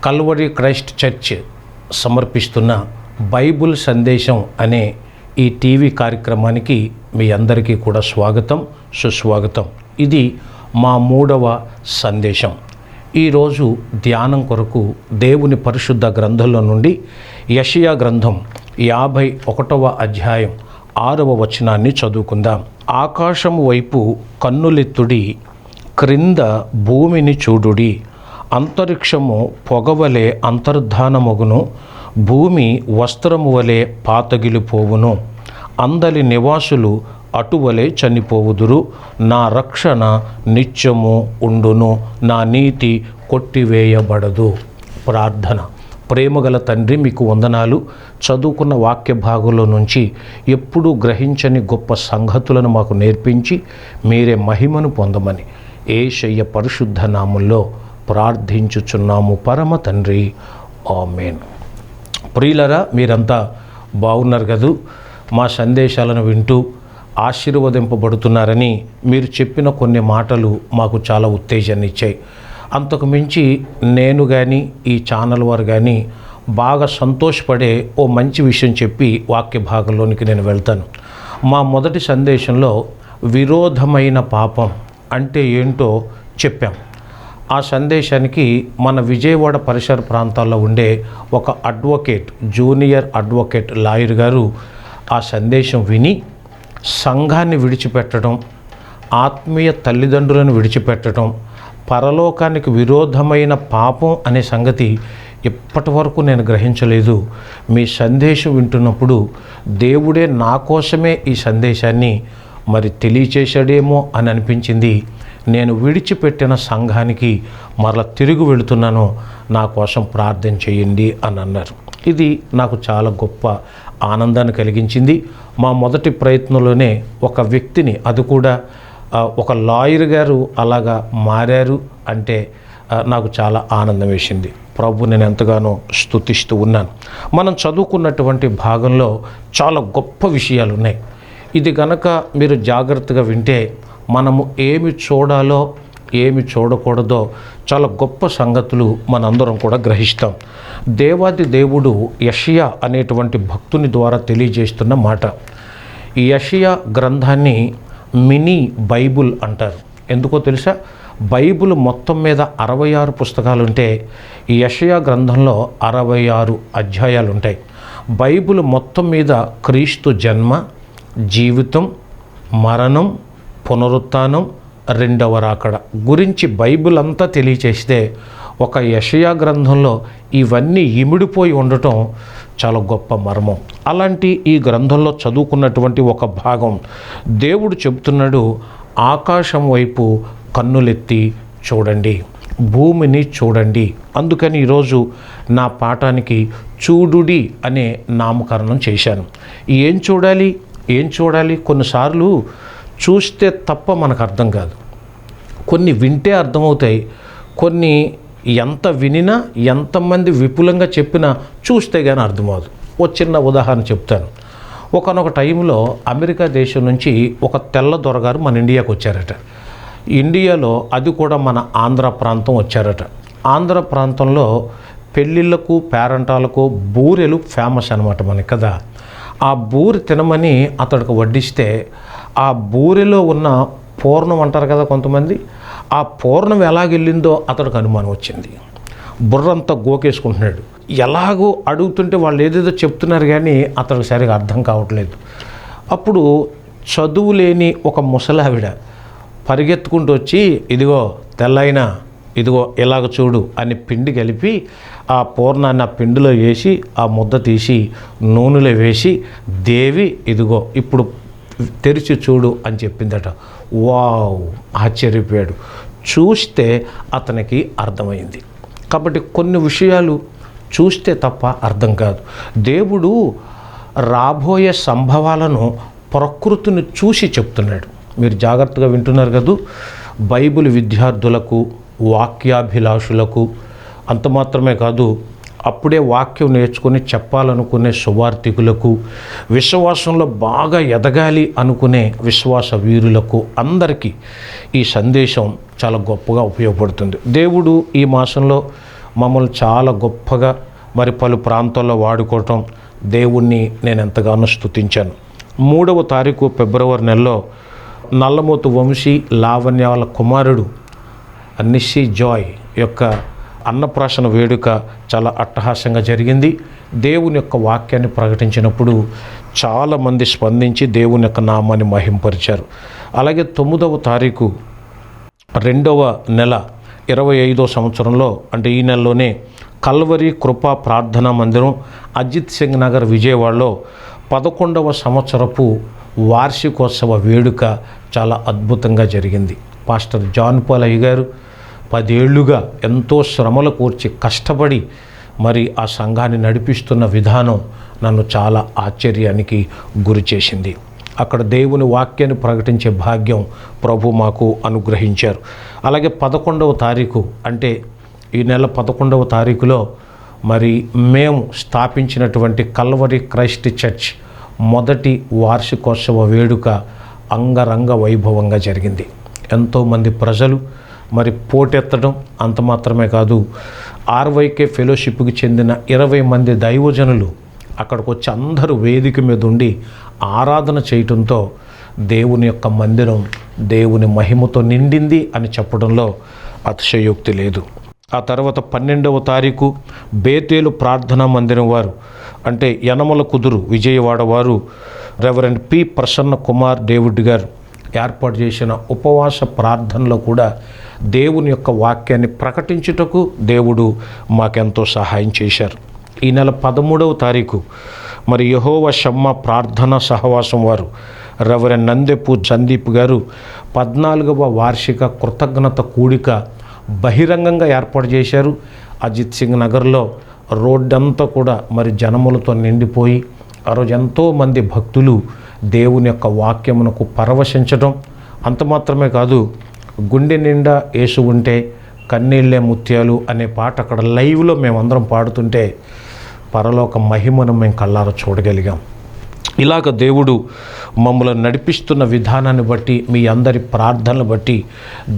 Calvary Christ church సమర్పిస్తున్న Bible సందేశం అనే ఈ టీవీ కార్యక్రమానికి మీ అందరికీ కూడా స్వాగతం, సుస్వాగతం. ఇది మా 3వ సందేశం. ఈరోజు ధ్యానం కొరకు దేవుని పరిశుద్ధ గ్రంథంలో నుండి యెషయా గ్రంథం 51వ అధ్యాయం 6వ వచనాన్ని చదువుకుందాం. ఆకాశము వైపు కన్నులెత్తుడి, క్రింద భూమిని చూడుడి. అంతరిక్షము పొగవలే అంతర్ధానమగును, భూమి వస్త్రము వలె పాతగిలిపోవును. అందలి నివాసులు అటువలే చనిపోవుదురు. నా రక్షణ నిత్యము ఉండును, నా నీతి కొట్టివేయబడదు. ప్రార్థన. ప్రేమగల తండ్రి, మీకు వందనాలు. చదువుకున్న వాక్య భాగంలో నుంచి ఎప్పుడూ గ్రహించని గొప్ప సంగతులను మాకు నేర్పించి మీరే మహిమను పొందమని యేసయ్య పరిశుద్ధ నామములో ప్రార్థించుచున్నాము పరమ తండ్రి, ఆమేన్. ప్రియులరా, మీరంతా బాగున్నారు కదూ? మా సందేశాలను వింటూ ఆశీర్వదింపబడుతున్నారని మీరు చెప్పిన కొన్ని మాటలు మాకు చాలా ఉత్తేజాన్ని ఇచ్చాయి. అంతకు మించి నేను కానీ ఈ ఛానల్ వారు కానీ బాగా సంతోషపడే ఓ మంచి విషయం చెప్పి వాక్య భాగంలోనికి నేను వెళ్తాను. మా మొదటి సందేశంలో విరోధమైన పాపం అంటే ఏంటో చెప్పాం. ఆ సందేశానికి మన విజయవాడ పరిసర ప్రాంతాల్లో ఉండే ఒక అడ్వకేట్, జూనియర్ అడ్వకేట్ లాయర్ గారు ఆ సందేశం విని సంఘాన్ని విడిచిపెట్టడం, ఆత్మీయ తల్లిదండ్రులను విడిచిపెట్టడం, పరలోకానికి విరోధమైన పాపం అనే సంగతి ఇప్పటి వరకు నేను గ్రహించలేదు. మీ సందేశం వింటున్నప్పుడు దేవుడే నా కోసమే ఈ సందేశాన్ని మరి తెలియచేశాడేమో అని అనిపించింది. నేను విడిచిపెట్టిన సంఘానికి మరలా తిరిగి వెళుతున్నాను, నా కోసం ప్రార్థన చేయండి అని అన్నారు. ఇది నాకు చాలా గొప్ప ఆనందాన్ని కలిగించింది. మా మొదటి ప్రయత్నంలోనే ఒక వ్యక్తిని, అది కూడా ఒక లాయర్ గారు అలాగా మారారు అంటే నాకు చాలా ఆనందం వేసింది. ప్రభు నేను ఎంతగానో స్తుతిస్తూ ఉన్నాను. మనం చదువుకున్నటువంటి భాగంలో చాలా గొప్ప విషయాలు ఉన్నాయి. ఇది గనక మీరు జాగ్రత్తగా వింటే మనము ఏమి చూడాలో ఏమి చూడకూడదో చాలా గొప్ప సంగతులు మనందరం కూడా గ్రహిస్తాం. దేవాది దేవుడు యెషయా అనేటువంటి భక్తుని ద్వారా తెలియజేస్తున్న మాట. ఈ యెషయా గ్రంథాన్ని మినీ బైబుల్ అంటారు. ఎందుకో తెలుసా? బైబుల్ మొత్తం మీద 66 పుస్తకాలు ఉంటే ఈ యెషయా గ్రంథంలో 66 అధ్యాయాలు ఉంటాయి. బైబుల్ మొత్తం మీద క్రీస్తు జన్మ, జీవితం, మరణం, పునరుత్థానం, రెండవ రాకడ గురించి బైబిల్ అంతా తెలియచేస్తే ఒక యెషయా గ్రంథంలో ఇవన్నీ ఇమిడిపోయి ఉండటం చాలా గొప్ప మర్మం. అలాంటి ఈ గ్రంథంలో చదువుకున్నటువంటి ఒక భాగం దేవుడు చెబుతున్నాడు, ఆకాశం వైపు కన్నులెత్తి చూడండి, భూమిని చూడండి. అందుకని ఈరోజు నా పాఠానికి చూడుడి అనే నామకరణం చేశాను. ఏం చూడాలి? కొన్నిసార్లు చూస్తే తప్ప మనకు అర్థం కాదు. కొన్ని వింటే అర్థమవుతాయి, కొన్ని ఎంత వినినా, ఎంతమంది విపులంగా చెప్పినా చూస్తే కానీ అర్థమవుతుంది. ఓ చిన్న ఉదాహరణ చెప్తాను. ఒకనొక టైంలో అమెరికా దేశం నుంచి ఒక తెల్ల దొరగారు మన ఇండియాకు వచ్చారట. ఇండియాలో అది కూడా మన ఆంధ్ర ప్రాంతం వచ్చారట. ఆంధ్ర ప్రాంతంలో పెళ్ళిళ్ళకు, పేరంటాలకు బూరెలు ఫేమస్ అనమాట మనకి కదా. ఆ బూరె తినమని అతడికి వడ్డిస్తే ఆ బూరెలో ఉన్న పూర్ణం అంటారు కదా కొంతమంది, ఆ పూర్ణం ఎలాగెళ్ళిందో అతడికి అనుమానం వచ్చింది. బుర్రంతా గోకేసుకుంటున్నాడు. ఎలాగో అడుగుతుంటే వాళ్ళు ఏదేదో చెప్తున్నారు కానీ అతడికి సరిగా అర్థం కావట్లేదు. అప్పుడు చదువు లేని ఒక ముసలావిడ పరిగెత్తుకుంటూ వచ్చి, ఇదిగో తెల్లైనా, ఇదిగో ఇలాగ చూడు అని పిండి కలిపి ఆ పూర్ణాన్ని ఆ పిండిలో వేసి ఆ ముద్ద తీసి నూనెలో వేసి, దేవి ఇదిగో ఇప్పుడు తెరిచి చూడు అని చెప్పిందట. వావ్, ఆశ్చర్యపోయాడు. చూస్తే అతనికి అర్థమైంది. కాబట్టి కొన్ని విషయాలు చూస్తే తప్ప అర్థం కాదు. దేవుడు రాబోయే సంభవాలను ప్రకృతిని చూసి చెప్తున్నాడు. మీరు జాగ్రత్తగా వింటున్నారు కదూ. బైబిల్ విద్యార్థులకు, వాక్యాభిలాషులకు, అంత మాత్రమే కాదు, అప్పుడే వాక్యం నేర్చుకుని చెప్పాలనుకునే సువార్థికులకు, విశ్వాసంలో బాగా ఎదగాలి అనుకునే విశ్వాస వీరులకు అందరికీ ఈ సందేశం చాలా గొప్పగా ఉపయోగపడుతుంది. దేవుడు ఈ మాసంలో మమ్మల్ని చాలా గొప్పగా మరి పలు ప్రాంతాల్లో వాడుకోవటం దేవుణ్ణి నేను ఎంతగానో స్తుతించాను. 3వ తారీఖు ఫిబ్రవరి నెలలో నల్లమోతు వంశీ లావణ్య వాళ్ళ కుమారుడు నిషి జాయ్ యొక్క అన్నప్రాసన వేడుక చాలా అట్టహాసంగా జరిగింది. దేవుని యొక్క వాక్యాన్ని ప్రకటించినప్పుడు చాలామంది స్పందించి దేవుని యొక్క నామాన్ని మహింపరిచారు. అలాగే 9వ తారీఖు 2వ నెల 25వ సంవత్సరంలో, అంటే ఈ నెలలోనే కల్వరి కృపా ప్రార్థనా మందిరం అజిత్ సింగ్ నగర్ విజయవాడలో 11వ సంవత్సరపు వార్షికోత్సవ వేడుక చాలా అద్భుతంగా జరిగింది. పాస్టర్ జాన్ పాల్ అయ్య గారు 10 ఏళ్లుగా ఎంతో శ్రమలు కూర్చి కష్టపడి మరి ఆ సంఘాన్ని నడిపిస్తున్న విధానం నన్ను చాలా ఆశ్చర్యానికి గురి చేసింది. అక్కడ దేవుని వాక్యాన్ని ప్రకటించే భాగ్యం ప్రభు మాకు అనుగ్రహించారు. అలాగే 11వ తారీఖు, అంటే ఈ నెల 11వ తారీఖులో మరి మేము స్థాపించినటువంటి కల్వరి క్రైస్ట్ చర్చ్ మొదటి వార్షికోత్సవ వేడుక అంగరంగ వైభవంగా జరిగింది. ఎంతోమంది ప్రజలు మరి పోటెత్తడం, అంత మాత్రమే కాదు, ఆర్వైకే ఫెలోషిప్కి చెందిన 20 మంది దైవజనులు అక్కడికి వచ్చి అందరూ వేదిక మీద ఉండి ఆరాధన చేయటంతో దేవుని యొక్క మందిరం దేవుని మహిమతో నిండింది అని చెప్పడంలో అతిశయోక్తి లేదు. ఆ తర్వాత 12వ తారీఖు బేతేలు ప్రార్థనా మందిరం వారు, అంటే యనమల కుదురు విజయవాడ వారు reverend P Prasanna Kumar David గారు ఏర్పాటు చేసిన ఉపవాస ప్రార్థనలో కూడా దేవుని యొక్క వాక్యాన్ని ప్రకటించుటకు దేవుడు మాకెంతో సహాయం చేశారు. ఈ నెల 13వ తారీఖు మరి యెహోవా షమ్మా ప్రార్థనా సహవాసం వారు రెవరెండ్ నందెపు సందీప్ గారు 14వ వార్షిక కృతజ్ఞత కూడిక బహిరంగంగా ఏర్పాటు చేశారు. అజిత్ సింగ్ నగర్లో రోడ్డంతా కూడా మరి జనములతో నిండిపోయి ఆ రోజు ఎంతోమంది భక్తులు దేవుని యొక్క వాక్యమునకు పరవశించడం, అంత మాత్రమే కాదు, గుండె నిండా యేసు ఉంటే కన్నీళ్ళే ముత్యాలు అనే పాట అక్కడ లైవ్లో మేమందరం పాడుతుంటే పరలోక మహిమను మేము కళ్ళారా చూడగలిగాం. ఇలాగ దేవుడు మమ్మల్ని నడిపిస్తున్న విధానాన్ని బట్టి, మీ అందరి ప్రార్థనలు బట్టి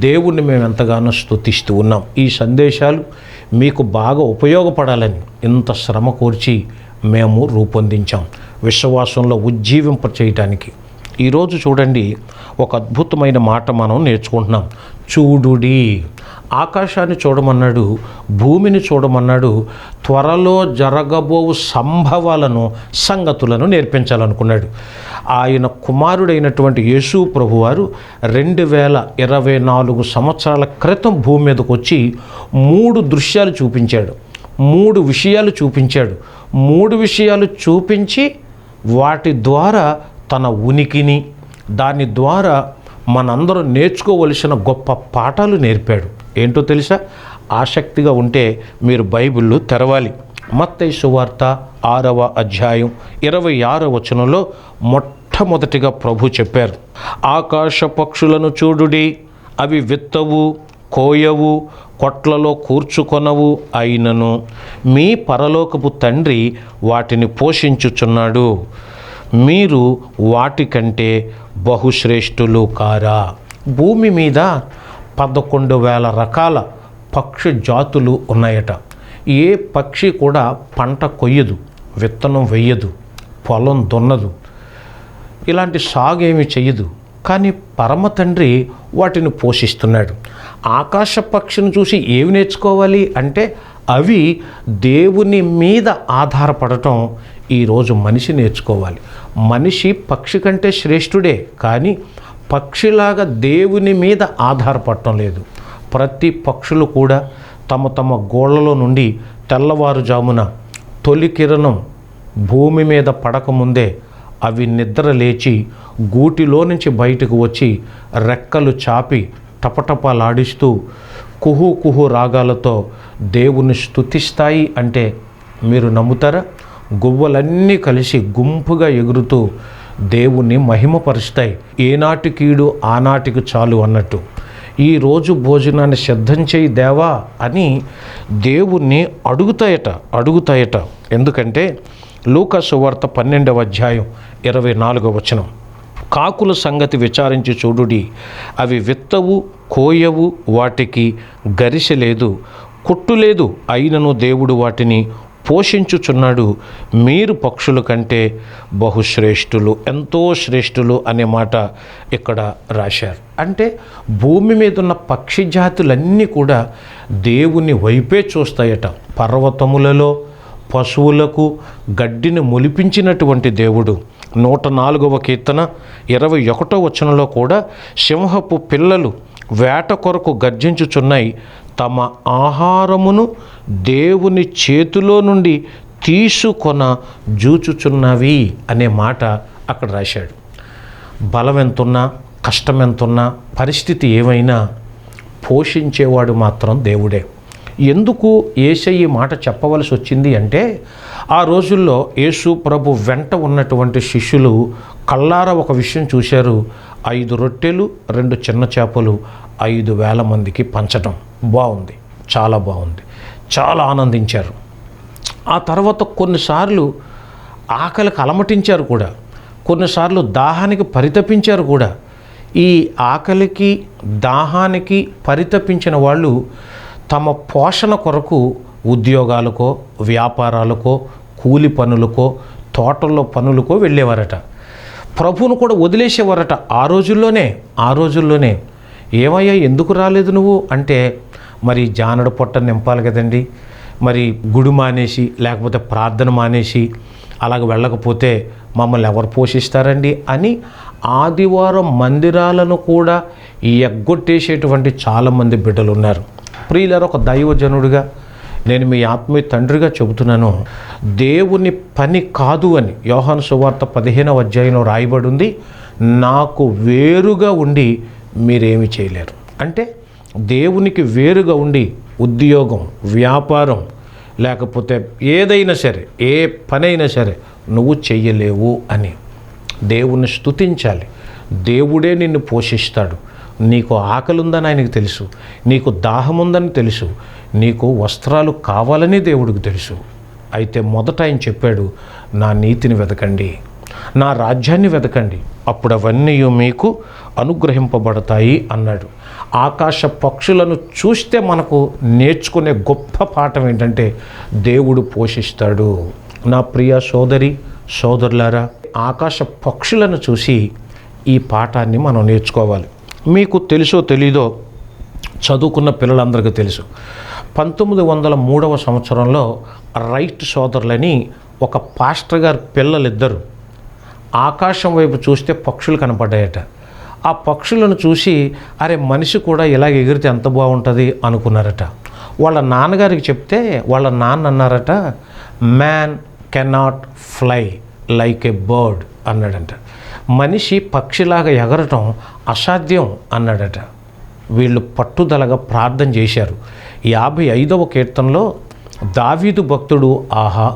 దేవుణ్ణి మేము ఎంతగానో స్తుతిస్తూ ఉన్నాం. ఈ సందేశాలు మీకు బాగా ఉపయోగపడాలని ఇంత శ్రమ కూర్చి మేము రూపొందించాం, విశ్వాసంలో ఉజ్జీవింప చేయటానికి. ఈరోజు చూడండి, ఒక అద్భుతమైన మాట మనం నేర్చుకుంటున్నాం. చూడుడి, ఆకాశాన్ని చూడమన్నాడు, భూమిని చూడమన్నాడు, త్వరలో జరగబోవు సంభవాలను సంగతులను నేర్పించాలనుకున్నాడు. ఆయన కుమారుడైనటువంటి యేసు ప్రభువారు 2024 సంవత్సరాల క్రితం భూమి మీదకి వచ్చి 3 దృశ్యాలు చూపించాడు, 3 విషయాలు చూపించాడు. 3 విషయాలు చూపించి వాటి ద్వారా తన ఉనికిని, దాని ద్వారా మనందరం నేర్చుకోవలసిన గొప్ప పాఠాలు నేర్పాడు. ఏంటో తెలుసా? ఆసక్తిగా ఉంటే మీరు బైబిల్లో తెరవాలి. మత్తయి సువార్త 6వ అధ్యాయం 26వ వచనంలో మొట్టమొదటిగా ప్రభు చెప్పారు, ఆకాశ పక్షులను చూడుడి, అవి విత్తవు, కోయవు, కొట్లలో కూర్చుకొనవు, అయినను మీ పరలోకపు తండ్రి వాటిని పోషించుచున్నాడు, మీరు వాటికంటే బహుశ్రేష్ఠులు కారా. భూమి మీద 11,000 రకాల పక్షి జాతులు ఉన్నాయట. ఏ పక్షి కూడా పంట కొయ్యదు, విత్తనం వెయ్యదు, పొలం దున్నదు, ఇలాంటి సాగు ఏమి చెయ్యదు. కానీ పరమ తండ్రి వాటిని పోషిస్తున్నాడు. ఆకాశ పక్షిని చూసి ఏమి నేర్చుకోవాలి అంటే, అవి దేవుని మీద ఆధారపడటం ఈరోజు మనిషి నేర్చుకోవాలి. మనిషి పక్షి కంటే శ్రేష్ఠుడే, కానీ పక్షిలాగా దేవుని మీద ఆధారపడటం లేదు. ప్రతి పక్షులు కూడా తమ తమ గోళ్లలో నుండి తెల్లవారుజామున తొలి కిరణం భూమి మీద పడకముందే అవి నిద్ర లేచి గూటిలో నుంచి బయటకు వచ్చి రెక్కలు చాపి టపటపలాడిస్తూ కుహు కుహు రాగాలతో దేవుని స్తుతిస్తాయి. అంటే మీరు నమ్ముతారా? గువ్వలన్నీ కలిసి గుంపుగా ఎగురుతూ దేవుణ్ణి మహిమపరుస్తాయి. ఏనాటి కీడు ఆనాటికి చాలు అన్నట్టు. ఈరోజు భోజనాన్ని సిద్ధం చేయి దేవా అని దేవుణ్ణి అడుగుతాయట. ఎందుకంటే లూకా సువార్త 12వ అధ్యాయం 24వ వచనం, కాకుల సంగతి విచారించి చూడుడి, అవి విత్తవు, కోయవు, వాటికి గరిసె లేదు, కొట్టు లేదు, అయినను దేవుడు వాటిని పోషించుచున్నాడు. మీరు పక్షుల కంటే బహుశ్రేష్ఠులు, ఎంతో శ్రేష్ఠులు అనే మాట ఇక్కడ రాశారు. అంటే భూమి మీద ఉన్న పక్షి జాతులన్నీ కూడా దేవుని వైపే చూస్తాయట. పర్వతములలో పశువులకు గడ్డిని మొలిపించినటువంటి దేవుడు. 104వ కీర్తన 21వ వచనంలో కూడా సింహపు పిల్లలు వేట కొరకు గర్జించుచున్నాయి, తమ ఆహారమును దేవుని చేతిలో నుండి తీసుకొన జూచుచున్నవి అనే మాట అక్కడ రాశాడు. బలం ఎంతున్నా, కష్టం ఎంతున్నా, పరిస్థితి ఏమైనా పోషించేవాడు మాత్రం దేవుడే. ఎందుకు యేసయ్య ఈ మాట చెప్పవలసి వచ్చింది అంటే, ఆ రోజుల్లో యేసు ప్రభు వెంట ఉన్నటువంటి శిష్యులు కళ్ళారా ఒక విషయం చూశారు. 5 రొట్టెలు 2 చిన్న చేపలు 5,000 మందికి పంచడం. బాగుంది, చాలా బాగుంది, చాలా ఆనందించారు. ఆ తర్వాత కొన్నిసార్లు ఆకలికి అలమటించారు కూడా, కొన్నిసార్లు దాహానికి పరితపించారు కూడా. ఈ ఆకలికి దాహానికి పరితపించిన వాళ్ళు తమ పోషణ కొరకు ఉద్యోగాలకో, వ్యాపారాలకో, కూలి పనులకో, తోటల్లో పనులకో వెళ్ళేవారట. ప్రభువును కూడా వదిలేసేవారట ఆ రోజుల్లోనే. ఏమయ్యా ఎందుకు రాలేదు నువ్వు అంటే, మరి జానడు పొట్ట నింపాలి కదండి, మరి గుడి మానేసి లేకపోతే ప్రార్థన మానేసి అలాగ వెళ్ళకపోతే మమ్మల్ని ఎవరు పోషిస్తారండి అని ఆదివారం మందిరాలను కూడా ఎగ్గొట్టేసేటువంటి చాలామంది బిడ్డలు ఉన్నారు. ప్రియులారా, ఒక దైవజనుడిగా నేను మీ ఆత్మీయ తండ్రిగా చెబుతున్నాను, దేవుని పని కాదు అని యోహాను సువార్త 15వ అధ్యాయంలో రాయబడి ఉంది. నాకు వేరుగా ఉండి మీరేమి చేయలేరు. అంటే దేవునికి వేరుగా ఉండి ఉద్యోగం, వ్యాపారం, లేకపోతే ఏదైనా సరే, ఏ పనైనా సరే నువ్వు చెయ్యలేవు అని దేవుణ్ణి స్తుతించాలి. దేవుడే నిన్ను పోషిస్తాడు. నీకు ఆకలి ఉందని ఆయనకు తెలుసు, నీకు దాహం ఉందని తెలుసు, నీకు వస్త్రాలు కావాలని దేవుడికి తెలుసు. అయితే మొదట ఆయన చెప్పాడు, నా నీతిని వెతకండి, నా రాజ్యాన్ని వెతకండి, అప్పుడు అవన్నీ మీకు అనుగ్రహింపబడతాయి అన్నాడు. ఆకాశ పక్షులను చూస్తే మనకు నేర్చుకునే గొప్ప పాఠం ఏంటంటే, దేవుడు పోషిస్తాడు. నా ప్రియ సోదరి సోదరులారా, ఆకాశ పక్షులను చూసి ఈ పాఠాన్ని మనం నేర్చుకోవాలి. మీకు తెలుసో తెలీదో, చదువుకున్న పిల్లలందరికీ తెలుసు, 1903వ సంవత్సరంలో రైట్ సోదరులని ఒక పాస్టర్ గారి పిల్లలిద్దరు ఆకాశం వైపు చూస్తే పక్షులు కనపడ్డాయట. ఆ పక్షులను చూసి అరే మనిషి కూడా ఇలాగ ఎగిరితే ఎంత బాగుంటుంది అనుకున్నారట. వాళ్ళ నాన్నగారికి చెప్తే వాళ్ళ నాన్న అన్నారట, మ్యాన్ కెనాట్ ఫ్లై లైక్ ఏ బర్డ్ అన్నాడంట. మనిషి పక్షిలాగా ఎగరటం అసాధ్యం అన్నాడట. వీళ్ళు పట్టుదలగా ప్రార్థన చేశారు. 55వ కీర్తనలో దావీదు భక్తుడు, ఆహా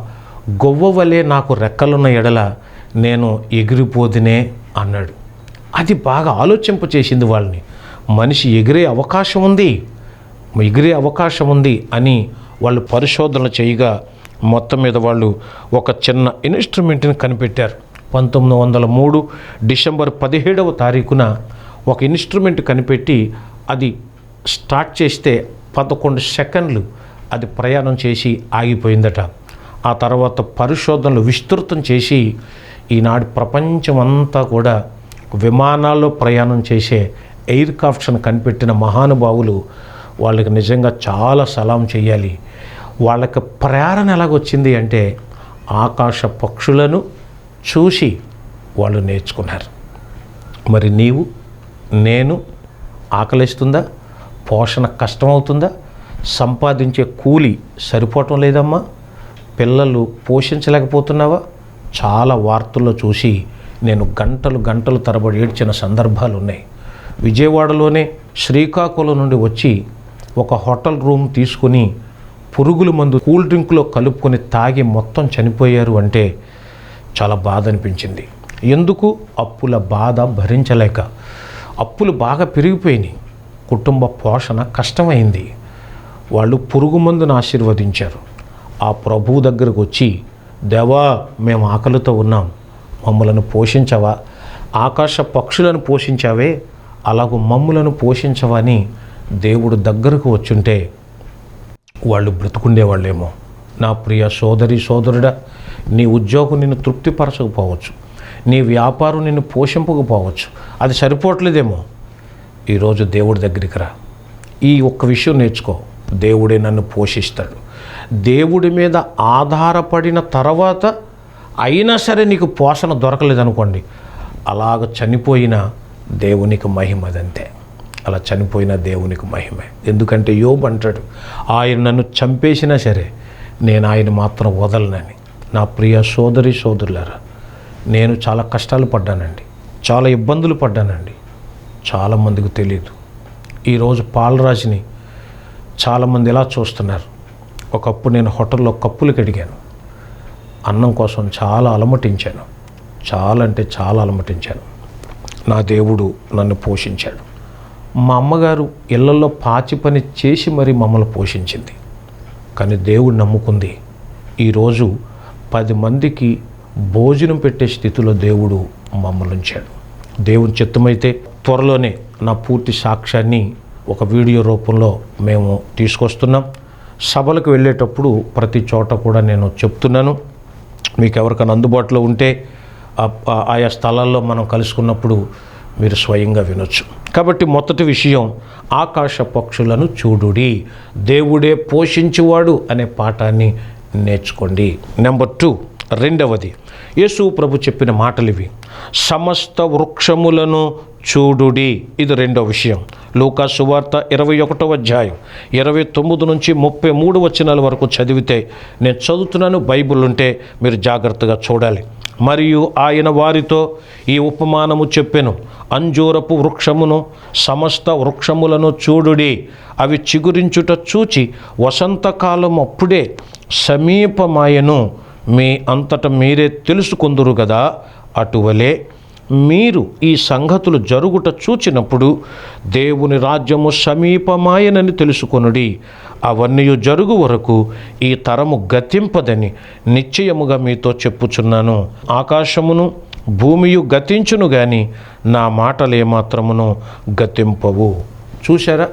గొవ్వ వలె నాకు రెక్కలున్న ఎడల నేను ఎగిరిపోదినే అన్నాడు. అది బాగా ఆలోచింప చేసింది వాళ్ళని. మనిషి ఎగిరే అవకాశం ఉంది అని వాళ్ళు పరిశోధనలు చేయగా మొత్తం మీద వాళ్ళు ఒక చిన్న ఇన్స్ట్రుమెంట్ని కనిపెట్టారు. 1903 డిసెంబర్ 17వ తారీఖున ఒక ఇన్స్ట్రుమెంట్ కనిపెట్టి అది స్టార్ట్ చేస్తే 11 సెకండ్లు అది ప్రయాణం చేసి ఆగిపోయిందట. ఆ తర్వాత పరిశోధనలు విస్తృతం చేసి ఈనాడు ప్రపంచమంతా కూడా విమానాల్లో ప్రయాణం చేసే ఎయిర్ క్రాఫ్ట్స్ను కనిపెట్టిన మహానుభావులు, వాళ్ళకి నిజంగా చాలా సలాం చేయాలి. వాళ్ళకి ప్రేరణ ఎలాగొచ్చింది అంటే ఆకాశ పక్షులను చూసి వాళ్ళు నేర్చుకున్నారు. మరి నీవు నేను ఆకలిస్తుందా? పోషణ కష్టమవుతుందా? సంపాదించే కూలి సరిపోవటం లేదమ్మా? పిల్లలు పోషించలేకపోతున్నావా? చాలా వార్తల్లో చూసి నేను గంటలు తరబడి ఏడ్చిన సందర్భాలు ఉన్నాయి. విజయవాడలోనే శ్రీకాకుళం నుండి వచ్చి ఒక హోటల్ రూమ్ తీసుకుని పురుగుల మందు కూల్ డ్రింక్లో కలుపుకొని తాగి మొత్తం చనిపోయారు అంటే చాలా బాధ అనిపించింది. ఎందుకు? అప్పుల బాధ భరించలేక. అప్పులు బాగా పెరిగిపోయినాయి, కుటుంబ పోషణ కష్టమైంది. వాళ్ళు పురుగు మందును ఆశీర్వదించారు. ఆ ప్రభువు దగ్గరకు వచ్చి, దేవా మేము ఆకలితో ఉన్నాం, మమ్మలను పోషించవా? ఆకాశ పక్షులను పోషించావే, అలాగూ మమ్ములను పోషించవని దేవుడు దగ్గరకు వచ్చుంటే వాళ్ళు బ్రతుకుండేవాళ్ళేమో. నా ప్రియ సోదరి సోదరుడా, నీ ఉద్యోగం నిన్ను తృప్తిపరచకపోవచ్చు, నీ వ్యాపారం నిన్ను పోషింపకపోవచ్చు, అది సరిపోవట్లేదేమో. ఈరోజు దేవుడి దగ్గరికి రా, ఈ ఒక్క విషయం నేర్చుకో, దేవుడే నన్ను పోషిస్తాడు. దేవుడి మీద ఆధారపడిన తర్వాత అయినా సరే నీకు పోషణ దొరకలేదనుకోండి, అలాగ చనిపోయిన దేవునికి మహిమదంతే. అలా చనిపోయిన దేవునికి మహిమే. ఎందుకంటే యోబు అంటాడు, ఆయన నన్ను చంపేసినా సరే నేను ఆయన మాత్రం వదలనని. నా ప్రియ సోదరి సోదరులారా, నేను చాలా కష్టాలు పడ్డానండి, చాలా ఇబ్బందులు పడ్డానండి. చాలామందికి తెలియదు. ఈరోజు పాలరాజుని చాలామంది ఎలా చూస్తున్నారు. ఒకప్పుడు నేను హోటల్లో కప్పులు కడిగాను, అన్నం కోసం చాలా అలమటించాను, చాలా అంటే చాలా అలమటించాను. నా దేవుడు నన్ను పోషించాడు. మా అమ్మగారు ఇళ్లలో పాచి పని చేసి మరీ మమ్మల్ని పోషించింది. కానీ దేవుడు నమ్ముకుంది ఈరోజు 10 మందికి భోజనం పెట్టే స్థితిలో దేవుడు మమ్మల్ని ఉంచాడు. దేవుని చిత్తమైతే త్వరలోనే నా పూర్తి సాక్ష్యాన్ని ఒక వీడియో రూపంలో మేము తీసుకొస్తున్నాం. సభలకు వెళ్ళేటప్పుడు ప్రతి చోట కూడా నేను చెప్తున్నాను. మీకు ఎవరికైనా అందుబాటులో ఉంటే ఆయా స్థలాల్లో మనం కలుసుకున్నప్పుడు మీరు స్వయంగా వినొచ్చు. కాబట్టి మొదటి విషయం, ఆకాశ పక్షులను చూడుడి, దేవుడే పోషించువాడు అనే పాఠాన్ని నేర్చుకోండి. నెంబర్ 2, రెండవది, యేసు ప్రభు చెప్పిన మాటలు ఇవి, సమస్త వృక్షములను చూడుడి. ఇది రెండవ విషయం. లూకా సువార్త 21వ అధ్యాయం 29 నుంచి 33 వచనాల వరకు చదివితే, నేను చదువుతున్నాను, బైబిల్ ఉంటే మీరు జాగ్రత్తగా చూడాలి. మరియు ఆయన వారితో ఈ ఉపమానము చెప్పెను, అంజూరపు వృక్షమును సమస్త వృక్షములను చూడుడి, అవి చిగురించుట చూచి వసంతకాలం అప్పుడే సమీపమాయను, మీ అంతట మీరే తెలుసుకొందురు కదా. అటువలే మీరు ఈ సంగతులు జరుగుట చూచినప్పుడు దేవుని రాజ్యము సమీపమాయనని తెలుసుకొనుడి. అవన్నీ జరుగు వరకు ఈ తరము గతింపదని నిశ్చయముగా మీతో చెప్పుచున్నాను. ఆకాశమును భూమియు గతించును గాని నా మాటలు ఏమాత్రమును గతింపవు. చూశారా,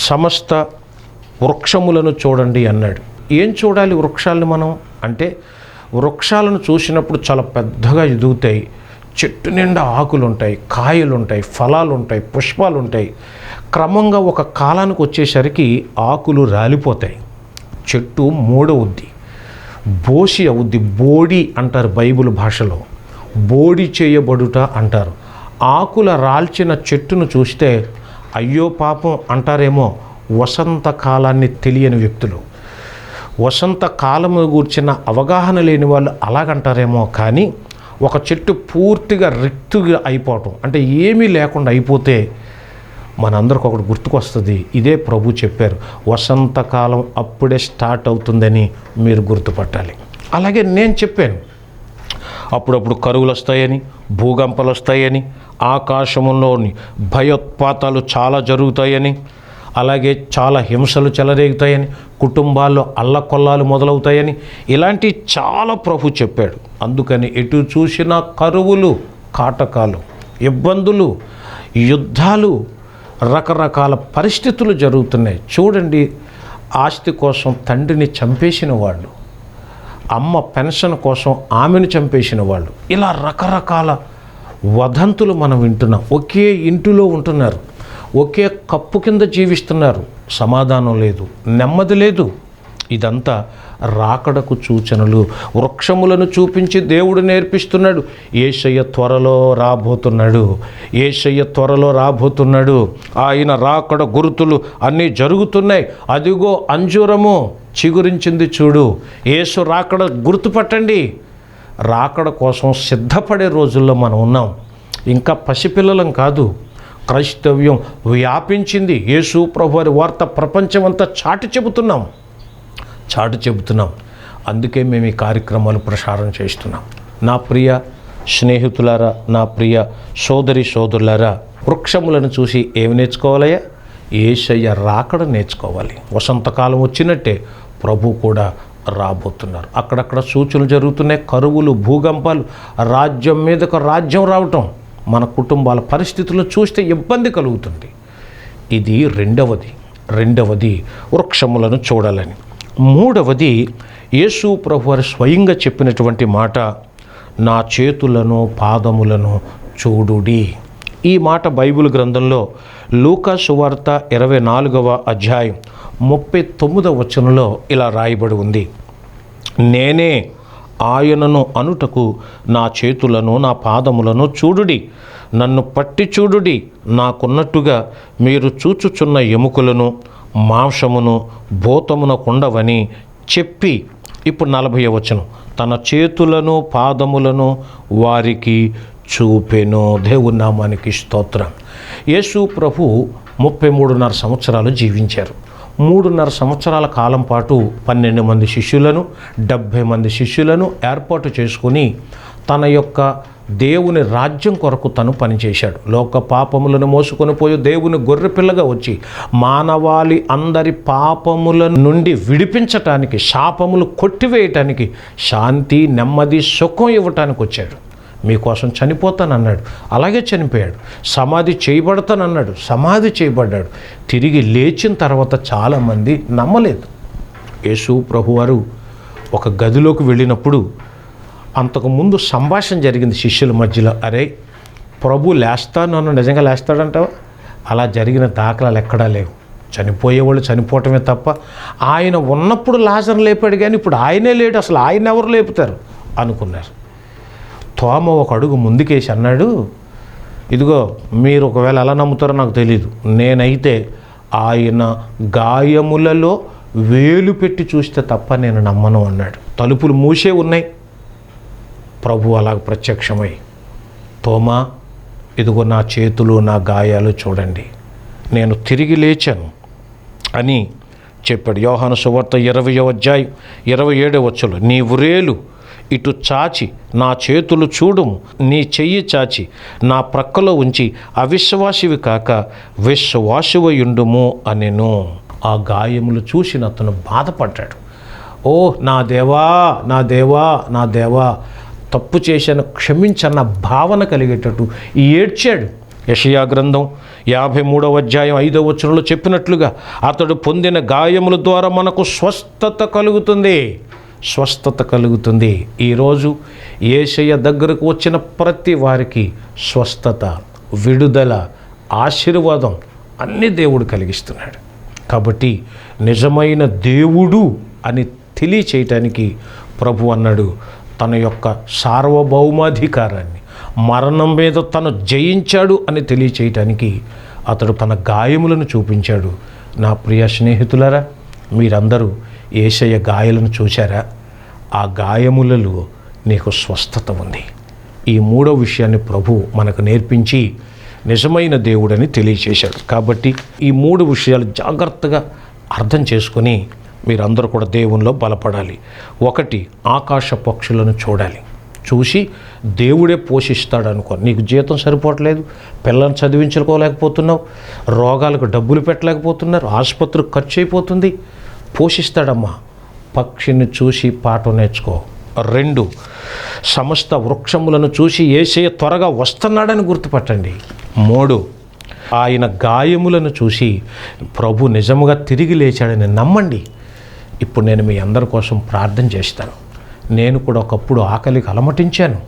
సమస్త వృక్షములను చూడండి అన్నాడు. ఏం చూడాలి వృక్షాలను మనం అంటే, వృక్షాలను చూసినప్పుడు చాలా పెద్దగా ఎదుగుతాయి, చెట్టు నిండా ఆకులు ఉంటాయి, కాయలు ఉంటాయి, ఫలాలు ఉంటాయి, పుష్పాలు ఉంటాయి. క్రమంగా ఒక కాలానికి వచ్చేసరికి ఆకులు రాలిపోతాయి, చెట్టు మూడవుద్ది, బోసి అవుద్ది. బోడి అంటారు బైబిల్ భాషలో, బోడి చేయబడుట అంటారు. ఆకుల రాల్చిన చెట్టును చూస్తే అయ్యో పాపం అంటారేమో వసంతకాలాన్ని తెలియని వ్యక్తులు, వసంతకాలము గూర్చిన అవగాహన లేని వాళ్ళు అలాగంటారేమో. కానీ ఒక చెట్టు పూర్తిగా రిక్తుగా అయిపోవటం అంటే ఏమీ లేకుండా అయిపోతే మనందరికి ఒకటి గుర్తుకొస్తుంది. ఇదే ప్రభు చెప్పారు, వసంతకాలం అప్పుడే స్టార్ట్ అవుతుందని మీరు గుర్తుపట్టాలి. అలాగే నేను చెప్పాను, అప్పుడప్పుడు కరువులు వస్తాయని, భూకంపాలు వస్తాయని, ఆకాశంలోని భయోత్పాతాలు చాలా జరుగుతాయని, అలాగే చాలా హింసలు చెలరేగుతాయని, కుటుంబాల్లో అల్లకొల్లాలు మొదలవుతాయని, ఇలాంటి చాలా ప్రభు చెప్పాడు. అందుకని ఎటు చూసినా కరువులు, కాటకాలు, ఇబ్బందులు, యుద్ధాలు, రకరకాల పరిస్థితులు జరుగుతున్నాయి. చూడండి, ఆస్తి కోసం తండ్రిని చంపేసిన వాళ్ళు, అమ్మ పెన్షన్ కోసం ఆమెను చంపేసిన వాళ్ళు, ఇలా రకరకాల వదంతులు మనం వింటున్నాం. ఒకే ఇంటిలో ఉంటున్నారు, ఒకే కప్పు కింద జీవిస్తున్నారు, సమాధానం లేదు, నెమ్మది లేదు. ఇదంతా రాకడకు సూచనలు. వృక్షములను చూపించి దేవుడు నేర్పిస్తున్నాడు, యేసయ్య త్వరలో రాబోతున్నాడు, యేసయ్య త్వరలో రాబోతున్నాడు, ఆయన రాకడ గుర్తులు అన్నీ జరుగుతున్నాయి. అదిగో అంజూరము చిగురించింది చూడు. యేసు రాకడ గుర్తుపట్టండి. రాకడ కోసం సిద్ధపడే రోజుల్లో మనం ఉన్నాం. ఇంకా పసిపిల్లలం కాదు, క్రైస్తవ్యం వ్యాపించింది. యేసు ప్రభువారి వార్త ప్రపంచమంతా చాటి చెబుతున్నాం. అందుకే మేము ఈ కార్యక్రమాలు ప్రసారం చేస్తున్నాం. నా ప్రియ స్నేహితులారా, నా ప్రియ సోదరి సోదరులారా, వృక్షములను చూసి ఏమి నేర్చుకోవాలయ్యా? యేసయ్య రాకడ నేర్చుకోవాలి. వసంతకాలం వచ్చినట్టే ప్రభు కూడా రాబోతున్నారు. అక్కడక్కడ సూచనలు జరుగుతున్నాయి, కరువులు, భూకంపాలు, రాజ్యం మీదకు రాజ్యం రావటం, మన కుటుంబాల పరిస్థితులను చూస్తే ఇబ్బంది కలుగుతుంది. ఇది రెండవది వృక్షములను చూడాలని. మూడవది యేసు ప్రభువారు స్వయంగా చెప్పినటువంటి మాట, నా చేతులను పాదములను చూడుడి. ఈ మాట బైబిల్ గ్రంథంలో లూకా సువార్త 24వ అధ్యాయం 39వ వచనంలో ఇలా రాయబడి ఉంది, నేనే ఆయనను అనుటకు నా చేతులను నా పాదములను చూడుడి, నన్ను పట్టి చూడుడి, నాకున్నట్టుగా మీరు చూచుచున్న ఎముకలను మాంసమును భూతమునకుండవని చెప్పి, ఇప్పుడు 40వ వచనం, తన చేతులను పాదములను వారికి చూపెను. దేవుని నామానికి స్తోత్రం. యేసు ప్రభు 33.5 సంవత్సరాలు జీవించారు. 3.5 సంవత్సరాల కాలం పాటు 12 మంది శిష్యులను 70 మంది శిష్యులను ఏర్పాటు చేసుకుని తన యొక్క దేవుని రాజ్యం కొరకు తను పనిచేశాడు. లోక పాపములను మోసుకొని పోయి దేవుని గొర్రెపిల్లగా వచ్చి మానవాళి అందరి పాపముల నుండి విడిపించటానికి, శాపములు కొట్టివేయటానికి, శాంతి నెమ్మది సుఖం ఇవ్వటానికి వచ్చాడు. మీకోసం చనిపోతానన్నాడు, అలాగే చనిపోయాడు. సమాధి చేయబడతానన్నాడు, సమాధి చేయబడ్డాడు. తిరిగి లేచిన తర్వాత చాలామంది నమ్మలేదు. యేసు ప్రభువారు ఒక గదిలోకి వెళ్ళినప్పుడు అంతకుముందు సంభాషణ జరిగింది శిష్యుల మధ్యలో. అరే, ప్రభు లేస్తాను, నిజంగా లేస్తాడంటావా? అలా జరిగిన దాఖలాలు ఎక్కడా లేవు. చనిపోయేవాళ్ళు చనిపోవటమే తప్ప ఆయన ఉన్నప్పుడు లాజరును లేపాడు, కానీ ఇప్పుడు ఆయనే లేడు, అసలు ఆయన ఎవరు లేపుతారు అనుకున్నారు. తోమ ఒక అడుగు ముందుకేసి అన్నాడు, ఇదిగో మీరు ఒకవేళ ఎలా నమ్ముతారో నాకు తెలియదు, నేనైతే ఆయన గాయములలో వేలు పెట్టి చూస్తే తప్ప నేను నమ్మను అన్నాడు. తలుపులు మూసే ఉన్నాయి. ప్రభు అలాగ ప్రత్యక్షమై, తోమా, ఇదిగో నా చేతులు నా గాయాలు చూడండి, నేను తిరిగి లేచాను అని చెప్పాడు. యోహాను సువార్త 20వ అధ్యాయం 27వ వచనం, నీ వ్రేలు ఇటు చాచి నా చేతులు చూడుము, నీ చెయ్యి చాచి నా ప్రక్కలో ఉంచి అవిశ్వాసివి కాక విశ్వాసివయుండుము అనెను. ఆ గాయములు చూసిన అతను బాధపడ్డాడు. ఓ నా దేవా, నా దేవా, నా దేవా, తప్పు చేశాను, క్షమించన్న భావన కలిగేటట్టు ఏడ్చాడు. యెషయా గ్రంథం 53వ అధ్యాయం 5వ వచనంలో చెప్పినట్లుగా అతడు పొందిన గాయముల ద్వారా మనకు స్వస్థత కలుగుతుంది, స్వస్థత కలుగుతుంది. ఈరోజు యేసయ్య దగ్గరకు వచ్చిన ప్రతి వారికి స్వస్థత, విడుదల, ఆశీర్వాదం అన్ని దేవుడు కలిగిస్తున్నాడు. కాబట్టి నిజమైన దేవుడు అని తెలియచేయటానికి ప్రభు అన్నాడు, తన యొక్క సార్వభౌమాధికారాన్ని, మరణం మీద తను జయించాడు అని తెలియచేయటానికి అతడు తన గాయములను చూపించాడు. నా ప్రియ స్నేహితులారా, మీరందరూ యేసయ్య గాయాలను చూశారా? ఆ గాయములలో నీకు స్వస్థత ఉంది. ఈ మూడో విషయాన్ని ప్రభు మనకు నేర్పించి నిజమైన దేవుడని తెలియచేశాడు. కాబట్టి ఈ 3 విషయాలు జాగ్రత్తగా అర్థం చేసుకొని మీరందరూ కూడా దేవునిలో బలపడాలి. 1, ఆకాశ పక్షులను చూడాలి. చూసి దేవుడే పోషిస్తాడు అనుకో. నీకు జీతం సరిపోవట్లేదు, పిల్లల్ని చదివించుకోలేకపోతున్నావు, రోగాలకు డబ్బులు పెట్టలేకపోతున్నారు, ఆసుపత్రికి ఖర్చు అయిపోతుంది, పోషిస్తాడమ్మా. పక్షిని చూసి పాట నేర్చుకో. 2, సమస్త వృక్షములను చూసి యేసయ్య త్వరగా వస్తున్నాడని గుర్తుపట్టండి. 3, ఆయన గాయములను చూసి ప్రభు నిజముగా తిరిగి లేచాడని నమ్మండి. ఇప్పుడు నేను మీ అందరి కోసం ప్రార్థన చేస్తాను. నేను కూడా ఒకప్పుడు ఆకలికి అలమటించాను.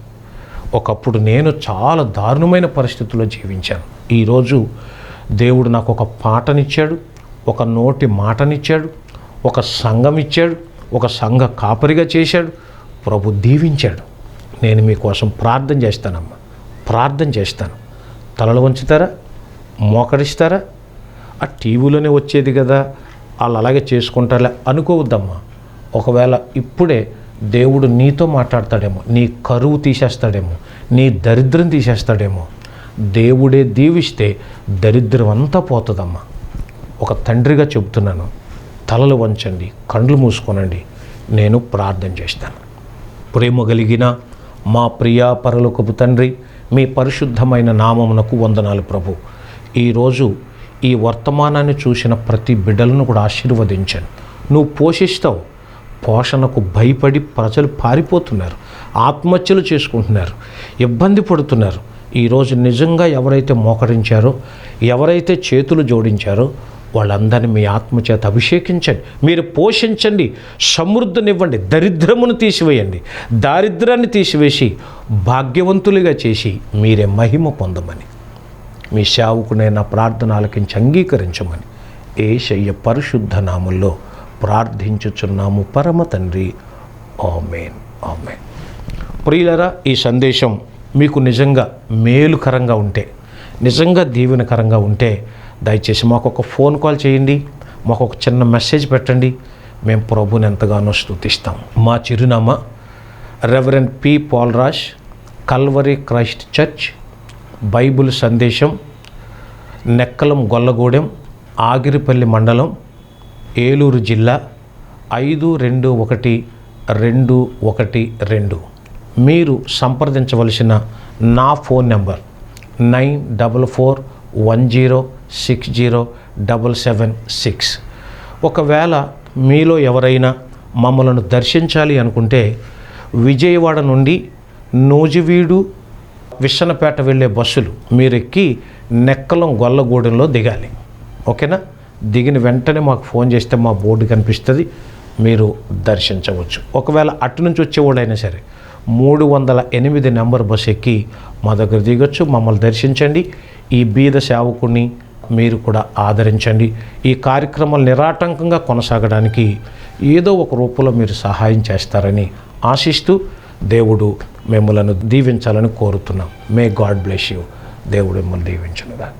ఒకప్పుడు నేను చాలా దారుణమైన పరిస్థితుల్లో జీవించాను. ఈరోజు దేవుడు నాకు ఒక పాటనిచ్చాడు, ఒక నోటి మాటనిచ్చాడు, ఒక సంఘం ఇచ్చాడు, ఒక సంఘ కాపరిగా చేశాడు. ప్రభు దీవించాడు. నేను మీకోసం ప్రార్థన చేస్తానమ్మా, ప్రార్థన చేస్తాను. తలలు వంచుతారా? మోకరిస్తారా? ఆ టీవీలోనే వచ్చేది కదా, వాళ్ళు అలాగే చేసుకుంటారా అనుకోవద్దమ్మా. ఒకవేళ ఇప్పుడే దేవుడు నీతో మాట్లాడతాడేమో, నీ కరువు తీసేస్తాడేమో, నీ దరిద్రం తీసేస్తాడేమో. దేవుడే దీవిస్తే దరిద్రం అంతా పోతుందమ్మా. ఒక తండ్రిగా చెబుతున్నాను, తలలు వంచండి, కండ్లు మూసుకోనండి, నేను ప్రార్థన చేస్తాను. ప్రేమ కలిగిన మా ప్రియా పరలోకపు తండ్రి, మీ పరిశుద్ధమైన నామమునకు వందనాలు ప్రభు. ఈరోజు ఈ వర్తమానాన్ని చూసిన ప్రతి బిడ్డలను కూడా ఆశీర్వదించాను. నువ్వు పోషిస్తావు. పోషణకు భయపడి ప్రజలు పారిపోతున్నారు, ఆత్మహత్యలు చేసుకుంటున్నారు, ఇబ్బంది పడుతున్నారు. ఈరోజు నిజంగా ఎవరైతే మోకరించారో, ఎవరైతే చేతులు జోడించారో వాళ్ళందరినీ మీ ఆత్మచేత అభిషేకించండి, మీరు పోషించండి, సమృద్ధినివ్వండి, దరిద్రమును తీసివేయండి, దారిద్రాన్ని తీసివేసి భాగ్యవంతులుగా చేసి మీరే మహిమ పొందమని మీ సేవకునే నా ప్రార్థన ఆలకించి అంగీకరించమని యేసయ్య పరిశుద్ధ నామములో ప్రార్థించుచున్నాము పరమ తండ్రి. ఆమేన్, ఆమేన్. ప్రియులారా, ఈ సందేశం మీకు నిజంగా మేలుకరంగా ఉంటే, నిజంగా దీవెనకరంగా ఉంటే దయచేసి మాకు ఒక ఫోన్ కాల్ చేయండి, మాకు ఒక చిన్న మెసేజ్ పెట్టండి. మేము ప్రభుని ఎంతగానో స్తుతిస్తాం. మా చిరునామా reverend P. Paulraj, Calvary Christ church, Bible సందేశం, నెక్కలం గొల్లగూడెం, ఆగిరిపల్లి మండలం, ఏలూరు జిల్లా 521212. మీరు సంప్రదించవలసిన నా ఫోన్ నెంబర్ 9410607776. ఒకవేళ మీలో ఎవరైనా మమ్మల్ని దర్శించాలి అనుకుంటే విజయవాడ నుండి నూజివీడు, విస్సన్నపేట వెళ్ళే బస్సులు మీరు ఎక్కి నెక్కలం గొల్లగూడెంలో దిగాలి. ఓకేనా? దిగిన వెంటనే మాకు ఫోన్ చేస్తే మా బోర్డు కనిపిస్తుంది, మీరు దర్శించవచ్చు. ఒకవేళ అటు నుంచి వచ్చేవాళ్ళైనా సరే 308 నెంబర్ బస్సు ఎక్కి మా దగ్గర దిగొచ్చు, మమ్మల్ని దర్శించండి. ఈ బీద సేవకుడిని మీరు కూడా ఆదరించండి. ఈ కార్యక్రమాలు నిరాటంకంగా కొనసాగడానికి ఏదో ఒక రూపంలో మీరు సహాయం చేస్తారని ఆశిస్తూ దేవుడు మిమ్మలను దీవించాలని కోరుతున్నాం. May God bless you. దేవుడు మిమ్మల్ని దీవించును గాక.